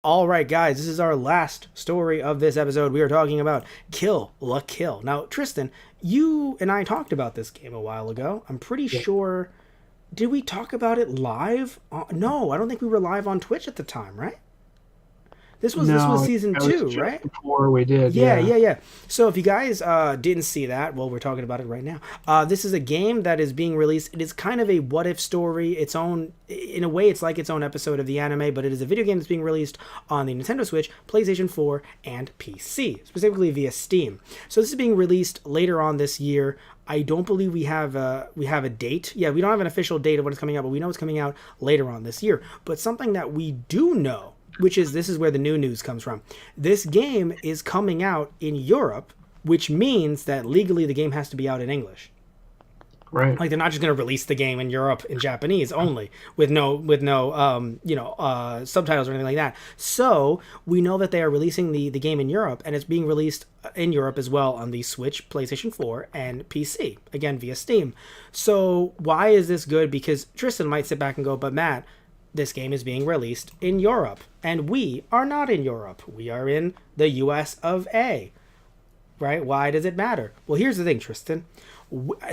All right, guys, this is our last story of this episode. We are talking about Kill La Kill. Now, Tristan, you and I talked about this game a while ago. I'm pretty Yeah. sure. Did we talk about it live? No, I don't think we were live on Twitch at the time, right? This was No, season that was two, just right? before we did. Yeah, Yeah. yeah, yeah. So if you guys didn't see that, well, we're talking about it right now. This is a game that is being released. It is kind of a what if story. Its own, in a way, it's like its own episode of the anime, but it is a video game that's being released on the Nintendo Switch, PlayStation 4, and PC, specifically via Steam. So this is being released later on this year. I don't believe we have a date. Yeah, we don't have an official date of when it's coming out, but we know it's coming out later on this year. But something that we do know, which is this is where the new news comes from. This game is coming out in Europe, which means that legally the game has to be out in English. Right. Like they're not just going to release the game in Europe in Japanese only with no subtitles or anything like that. So we know that they are releasing the game in Europe, and it's being released in Europe as well on the Switch, PlayStation 4, and PC, again via Steam. So why is this good? Because Tristan might sit back and go, but Matt, this game is being released in Europe, and we are not in Europe. We are in the US of A. Right? Why does it matter? Well, here's the thing, Tristan.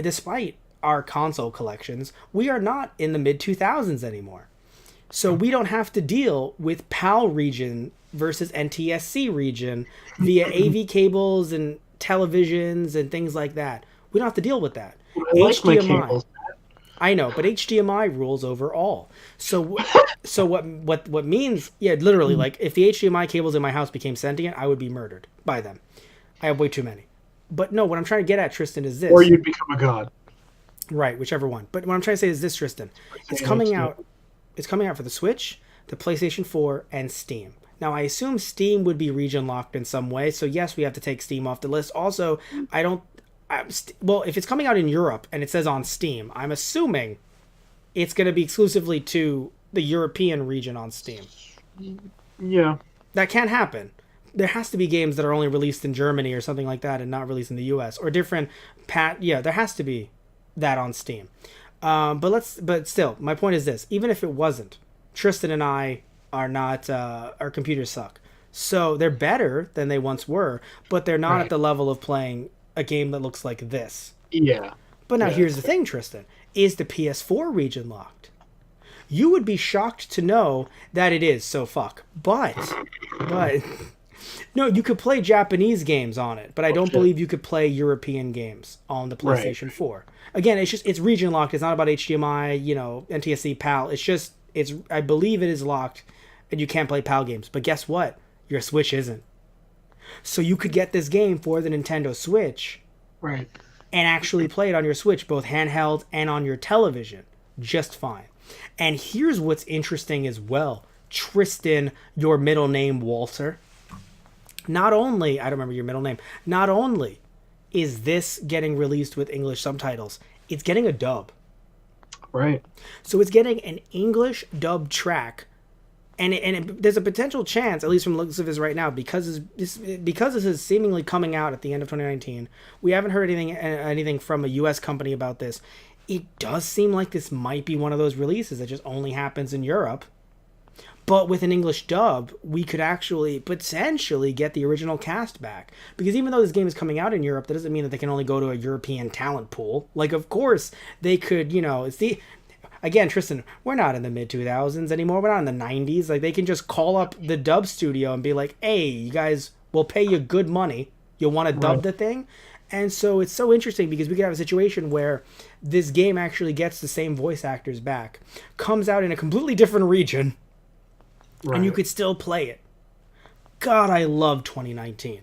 Despite our console collections, we are not in the mid 2000s anymore. So we don't have to deal with PAL region versus NTSC region via AV cables and televisions and things like that. We don't have to deal with that. I like my HDMI. cables. I know, but HDMI rules over all. So, so what means? Yeah, literally, like if the HDMI cables in my house became sentient, I would be murdered by them. I have way too many. But no, what I'm trying to get at, Tristan, is Or this. you'd become a god. Right, whichever one. But what I'm trying to say is this, Tristan. It's Saying coming HDMI. out. It's coming out for the Switch, the PlayStation 4, and Steam. Now, I assume Steam would be region locked in some way. So yes, we have to take Steam off the list. Also, I don't. Well, if it's coming out in Europe and it says on Steam, I'm assuming it's going to be exclusively to the European region on Steam. Yeah. That can't happen. There has to be games that are only released in Germany or something like that and not released in the US or different yeah, there has to be that on Steam. But still, my point is this: even if it wasn't, Tristan and I are not. Our computers suck, so they're better than they once were, but they're not at Right. the level of playing a game that looks like this. Yeah. But now Yeah. here's the thing, Tristan: is the PS4 region locked? You would be shocked to know that it is. So fuck. But no, you could play Japanese games on it, but I don't Shit. believe you could play European games on the Right. PlayStation 4. Again, it's region locked. It's not about HDMI, NTSC, PAL. It's I believe it is locked, and you can't play PAL games. But guess what? Your Switch isn't. So you could get this game for the Nintendo Switch Right. and actually play it on your Switch, both handheld and on your television, just fine. And here's what's interesting as well, Tristan, your middle name Walter. Not only, I don't remember your middle name, not only is this getting released with English subtitles, it's getting a dub. Right. So it's getting an English dub track. There's a potential chance, at least from the looks of this right now, because this is seemingly coming out at the end of 2019. We haven't heard anything from a U.S. company about this. It does seem like this might be one of those releases that just only happens in Europe. But with an English dub, we could actually potentially get the original cast back. Because even though this game is coming out in Europe, that doesn't mean that they can only go to a European talent pool. Like, of course, they could, it's the. Again, Tristan, we're not in the mid 2000s anymore. We're not in the 90s. Like, they can just call up the dub studio and be like, hey, you guys, we'll pay you good money. You'll want to dub Right. the thing? And so it's so interesting because we could have a situation where this game actually gets the same voice actors back, comes out in a completely different region, Right. and you could still play it. God, I love 2019.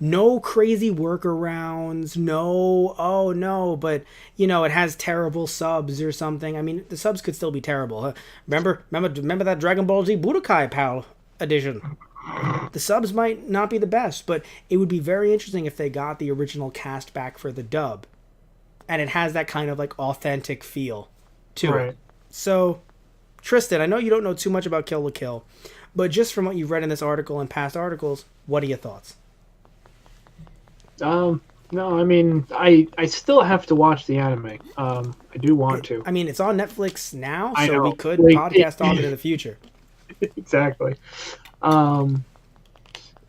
No crazy workarounds, no, oh no, but it has terrible subs or something. I mean, the subs could still be terrible. Remember that Dragon Ball Z Budokai PAL edition? The subs might not be the best, but it would be very interesting if they got the original cast back for the dub. And it has that kind of like authentic feel to Right. it. So, Tristan, I know you don't know too much about Kill la Kill, but just from what you've read in this article and past articles, what are your thoughts? No, I mean, I still have to watch the anime. I do want to. I mean, it's on Netflix now, I so we know. could Like, podcast on it in the future. Exactly. Um,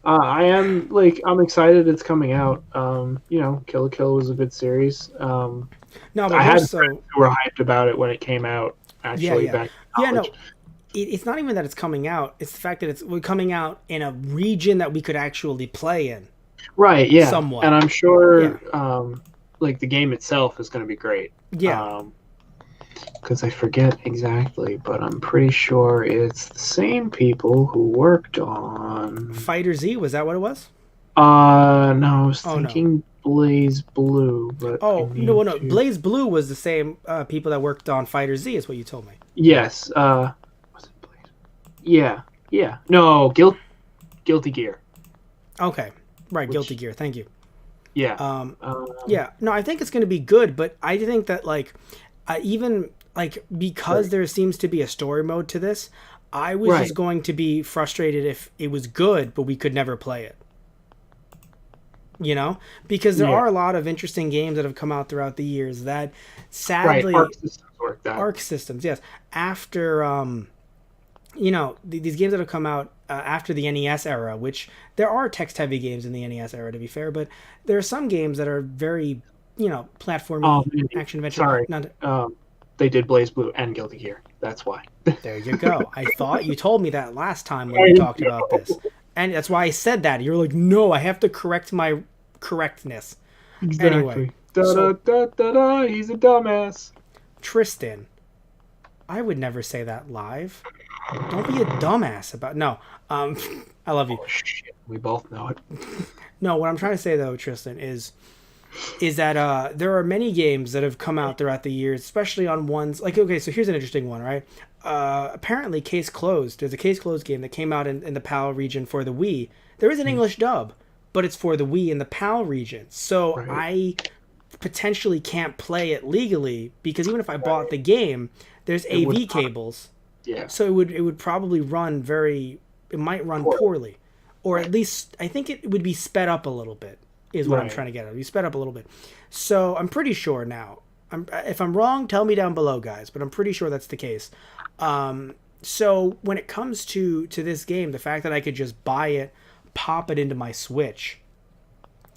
I'm excited it's coming out. Kill la Kill was a good series. No, but I more had friends so, who were hyped about it when it came out. yeah, Actually, yeah, back in yeah. college. No, it's not even that it's coming out. It's the fact that we're coming out in a region that we could actually play in Right. Yeah, somewhat. and I'm Yeah, sure like the game itself is going to be great. yeah. Because I forget exactly, but I'm pretty sure it's the same people who worked on. Fighter Z, was that what it was? No, I was Oh no. thinking Blaze Blue, but I Oh no, need no. to. Blaze Blue was the same people that worked on Fighter Z, is what you told me. Yes. Was it Blaze? Yeah. Yeah. No, Guilty Gear. Okay, right. Guilty Which, Gear. Thank you. yeah. Yeah. No, I think it's going to be good, but I think that like, even like because Right. there seems to be a story mode to this, I was Right. just going to be frustrated if it was good, but we could never play it. Because there Yeah. are a lot of interesting games that have come out throughout the years that Right. Arc sadly systems work that. arc systems, yes, after these games that have come out after the NES era, which there are text heavy games in the NES era to be fair, but there are some games that are very platformy Maybe. action adventure. Sorry. Not They did Blaze Blue and Guilty Gear. That's why. There you go. I thought you told me that last time when we I talked about this, and that's why I said that. You're like, no, I have to correct my correctness. Anyway, Exactly. Da da so da da da. He's a dumbass. Tristan, I would never say that live. Don't be a dumbass about no. Um, I love you. Oh shit. We both know it. No, what I'm trying to say though, Tristan, is that there are many games that have come out throughout the years, especially on ones like okay. So here's an interesting one, right? Apparently, Case Closed. There's a Case Closed game that came out in the PAL region for the Wii. There is an English dub, but it's for the Wii in the PAL region. So Right. I potentially can't play it legally because even if I bought the game, there's It would AV not. cables, Yeah. so it would probably run very. It might run Poor. poorly, or at Right. least I think it would be sped up a little bit. Is what I'm Right. trying to get at. Be sped up a little bit. So I'm pretty sure now. If I'm wrong, tell me down below, guys. But I'm pretty sure that's the case. So when it comes to this game, the fact that I could just buy it, pop it into my Switch,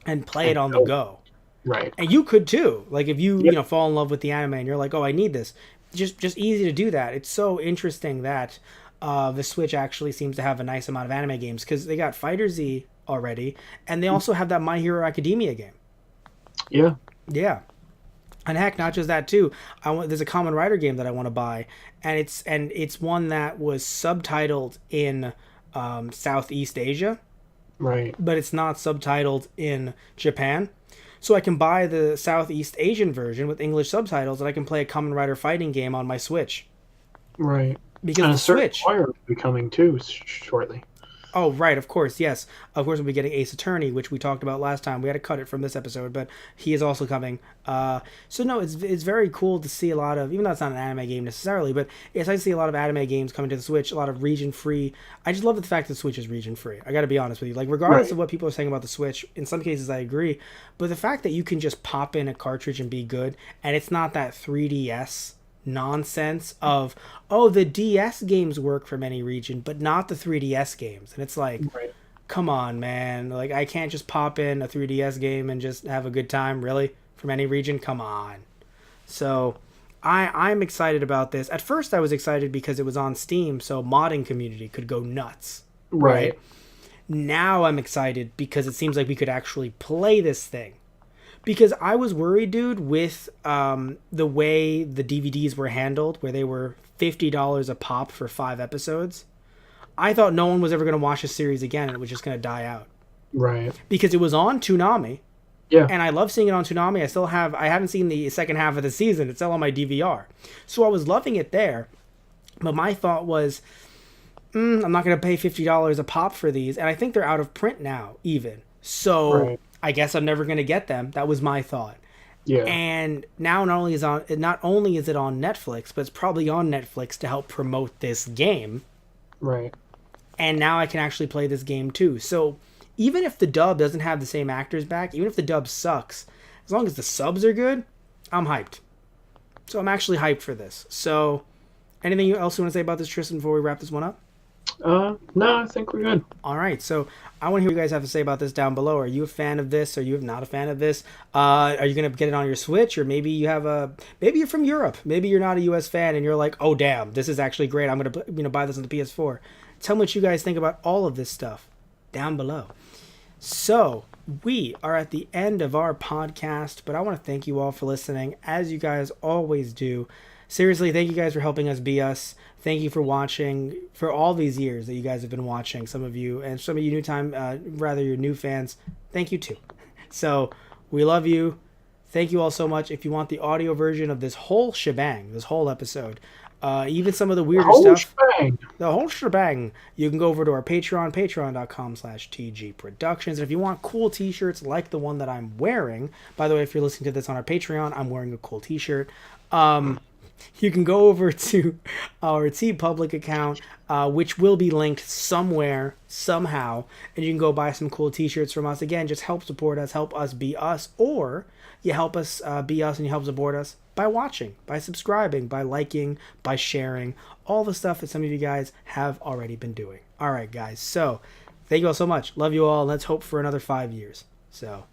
and play it And on the go. go, Right. and you could too. Like if you Yep. fall in love with the anime and you're like, oh, I need this. Just easy to do that. It's so interesting that the Switch actually seems to have a nice amount of anime games because they got Fighter Z already, and they also have that My Hero Academia game. Yeah. Yeah. And heck, not just that too. There's a Common Rider game that I want to buy, and it's one that was subtitled in Southeast Asia, Right. but it's not subtitled in Japan. So I can buy the Southeast Asian version with English subtitles, and I can play a Common Rider fighting game on my Switch Right. because And the a certain Switch. choir will be coming too shortly. Oh, right, of course, yes. Of course, we'll be getting Ace Attorney, which we talked about last time. We had to cut it from this episode, but he is also coming. So, no, it's very cool to see a lot of, even though it's not an anime game necessarily, but it's nice to see a lot of anime games coming to the Switch, a lot of region-free. I just love the fact that the Switch is region-free. I gotta be honest with you. Like, regardless Right. of what people are saying about the Switch, in some cases I agree, but the fact that you can just pop in a cartridge and be good, and it's not that 3DS nonsense of the DS games work from any region but not the 3DS games, and it's like Right. come on, man. Like, I can't just pop in a 3DS game and just have a good time, really, from any region. Come on. So I'm excited about this. At first I was excited because it was on Steam, so modding community could go nuts. Right. Now I'm excited because it seems like we could actually play this thing. Because I was worried, dude, with the way the DVDs were handled, where they were $50 a pop for 5 episodes. I thought no one was ever going to watch a series again, and it was just going to die out. Right. Because it was on Toonami, Yeah. and I love seeing it on Toonami. I haven't seen the second half of the season. It's still on my DVR. So I was loving it there. But my thought was, I'm not going to pay $50 a pop for these. And I think they're out of print now, even. So Right. I guess I'm never going to get them. That was my thought. Yeah. And now not only is it on Netflix, but it's probably on Netflix to help promote this game. Right. And now I can actually play this game too. So even if the dub doesn't have the same actors back, even if the dub sucks, as long as the subs are good, I'm hyped. So I'm actually hyped for this. So anything else you want to say about this, Tristan, before we wrap this one up? No, I think we're good. All right, so I want to hear what you guys have to say about this down below. Are you a fan of this? Are you not a fan of this? Are you gonna get it on your Switch, or maybe you have a maybe you're from Europe, maybe you're not a U.S. fan, and you're like, oh damn, this is actually great. I'm gonna buy this on the PS4. Tell me what you guys think about all of this stuff down below. So we are at the end of our podcast, but I want to thank you all for listening, as you guys always do. Seriously, thank you guys for helping us be us. Thank you for watching for all these years that you guys have been watching. Some of you and some of you your new fans. Thank you too. So we love you. Thank you all so much. If you want the audio version of this whole shebang, this whole episode, even some of the weirder Whole stuff, shebang. the whole shebang, you can go over to our Patreon, patreon.com/TG Productions. And if you want cool t-shirts like the one that I'm wearing, by the way, if you're listening to this on our Patreon, I'm wearing a cool t-shirt. You can go over to our TeePublic account, which will be linked somewhere, somehow, and you can go buy some cool t-shirts from us. Again, just help support us, help us be us, or you help us be us and you help support us by watching, by subscribing, by liking, by sharing, all the stuff that some of you guys have already been doing. All right, guys, so thank you all so much. Love you all. Let's hope for another 5 years. So,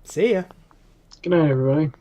see ya. Good night, everybody.